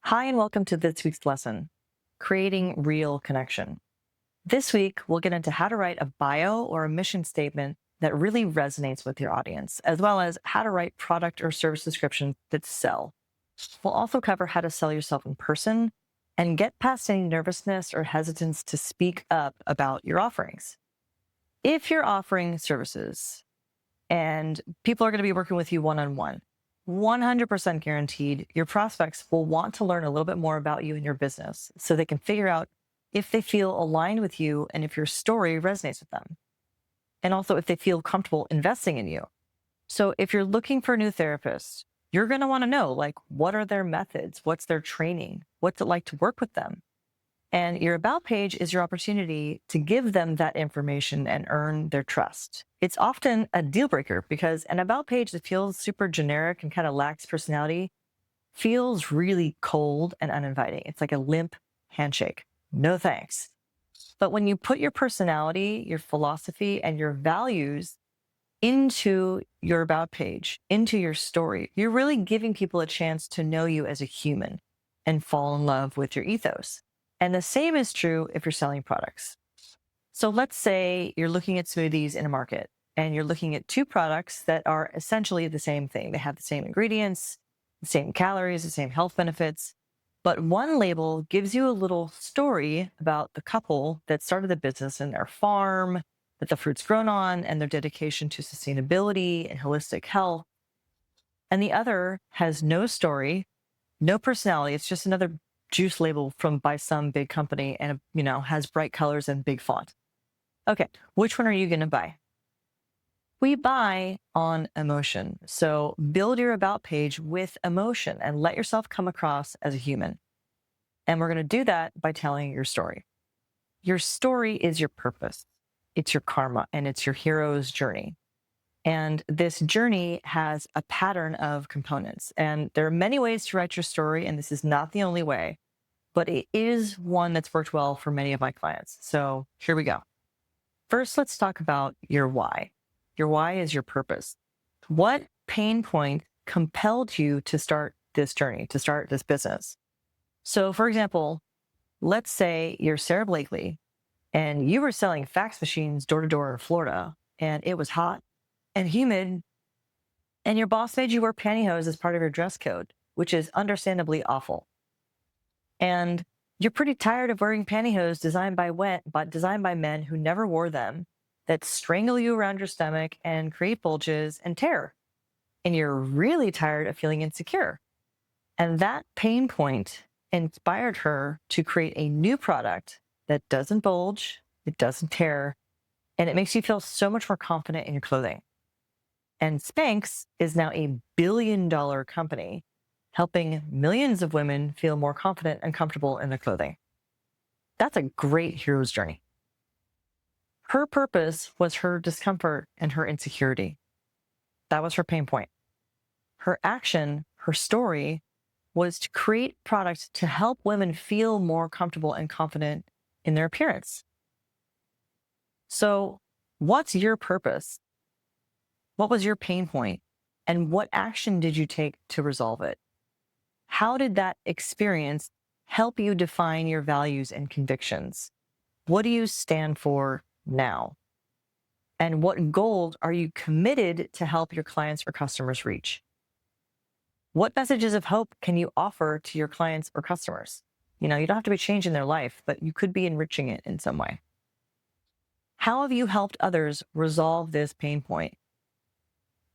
Hi, and welcome to this week's lesson, Creating Real Connection. This week, we'll get into how to write a bio or a mission statement that really resonates with your audience, as well as how to write product or service descriptions that sell. We'll also cover how to sell yourself in person and get past any nervousness or hesitance to speak up about your offerings. If you're offering services and people are going to be working with you one-on-one, 100% guaranteed, your prospects will want to learn a little bit more about you and your business so they can figure out if they feel aligned with you and if your story resonates with them. And also if they feel comfortable investing in you. So if you're looking for a new therapist, you're going to want to know, like, what are their methods? What's their training? What's it like to work with them? And your About page is your opportunity to give them that information and earn their trust. It's often a deal breaker because an About page that feels super generic and kind of lacks personality feels really cold and uninviting. It's like a limp handshake. No thanks. But when you put your personality, your philosophy, and your values into your About page, into your story, you're really giving people a chance to know you as a human and fall in love with your ethos. And the same is true if you're selling products. So let's say you're looking at smoothies in a market and you're looking at two products that are essentially the same thing. They have the same ingredients, the same calories, the same health benefits, but one label gives you a little story about the couple that started the business in their farm, that the fruit's grown on, and their dedication to sustainability and holistic health. And the other has no story, no personality. It's just another juice label from by some big company and has bright colors and big font. Okay, which one are you going to buy? We buy on emotion. So build your About page with emotion and let yourself come across as a human. And we're going to do that by telling your story. Your story is your purpose. It's your karma and it's your hero's journey. And this journey has a pattern of components. And there are many ways to write your story, and this is not the only way, but it is one that's worked well for many of my clients. So here we go. First, let's talk about your why. Your why is your purpose. What pain point compelled you to start this journey, to start this business? So, for example, let's say you're Sarah Blakely and you were selling fax machines door to door in Florida, and it was hot and humid, and your boss made you wear pantyhose as part of your dress code, which is understandably awful. And you're pretty tired of wearing pantyhose designed by men who never wore them, that strangle you around your stomach and create bulges and tear. And you're really tired of feeling insecure. And that pain point inspired her to create a new product that doesn't bulge, it doesn't tear, and it makes you feel so much more confident in your clothing. And Spanx is now a billion-dollar company helping millions of women feel more confident and comfortable in their clothing. That's a great hero's journey. Her purpose was her discomfort and her insecurity. That was her pain point. Her action, her story, was to create products to help women feel more comfortable and confident in their appearance. So, what's your purpose? What was your pain point? And what action did you take to resolve it? How did that experience help you define your values and convictions? What do you stand for now? And what goals are you committed to help your clients or customers reach? What messages of hope can you offer to your clients or customers? You don't have to be changing their life, but you could be enriching it in some way. How have you helped others resolve this pain point?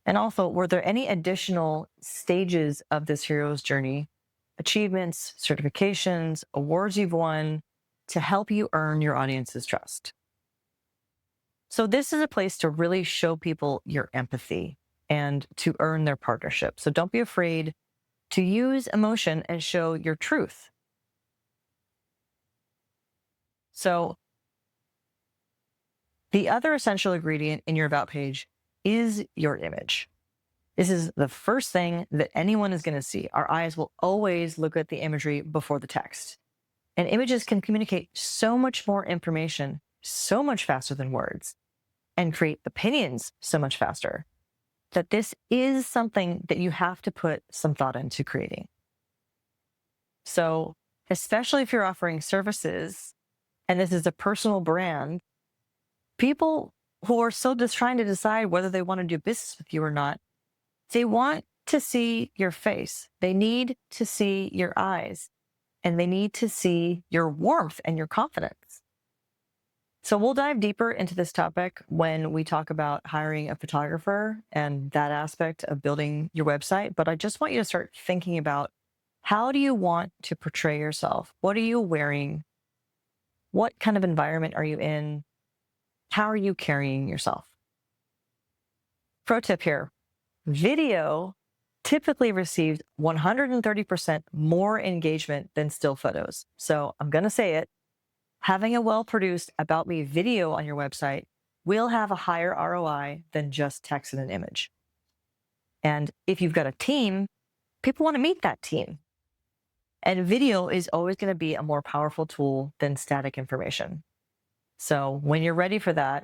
And also, were there any additional stages of this hero's journey, achievements, certifications, awards you've won to help you earn your audience's trust? So this is a place to really show people your empathy and to earn their partnership. So don't be afraid to use emotion and show your truth. So the other essential ingredient in your About page is your image. This is the first thing that anyone is going to see. Our eyes will always look at the imagery before the text. And images can communicate so much more information, so much faster than words, and create opinions so much faster, that this is something that you have to put some thought into creating. So, especially if you're offering services and this is a personal brand, people who are still just trying to decide whether they want to do business with you or not, they want to see your face. They need to see your eyes and they need to see your warmth and your confidence. So we'll dive deeper into this topic when we talk about hiring a photographer and that aspect of building your website. But I just want you to start thinking about, how do you want to portray yourself? What are you wearing? What kind of environment are you in? How are you carrying yourself? Pro tip here: video typically receives 130% more engagement than still photos. So I'm going to say it. Having a well-produced About Me video on your website will have a higher ROI than just text and an image. And if you've got a team, people want to meet that team. And video is always going to be a more powerful tool than static information. So when you're ready for that,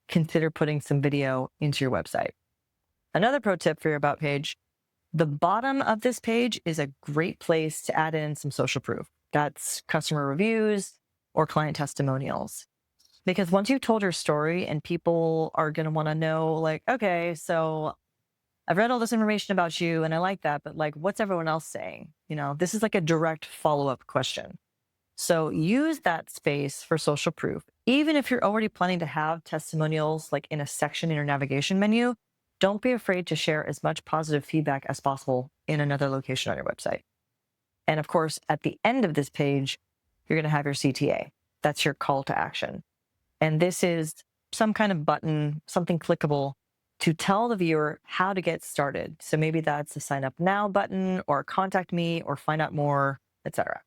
consider putting some video into your website. Another pro tip for your About page: the bottom of this page is a great place to add in some social proof. That's customer reviews or client testimonials. Because once you've told your story and people are going to want to know, like, okay, so I've read all this information about you and I like that, but like, what's everyone else saying? This is like a direct follow-up question. So use that space for social proof. Even if you're already planning to have testimonials like in a section in your navigation menu, don't be afraid to share as much positive feedback as possible in another location on your website. And of course, at the end of this page, you're going to have your CTA. That's your call to action. And this is some kind of button, something clickable to tell the viewer how to get started. So maybe that's a sign up now button or contact me or find out more, etc.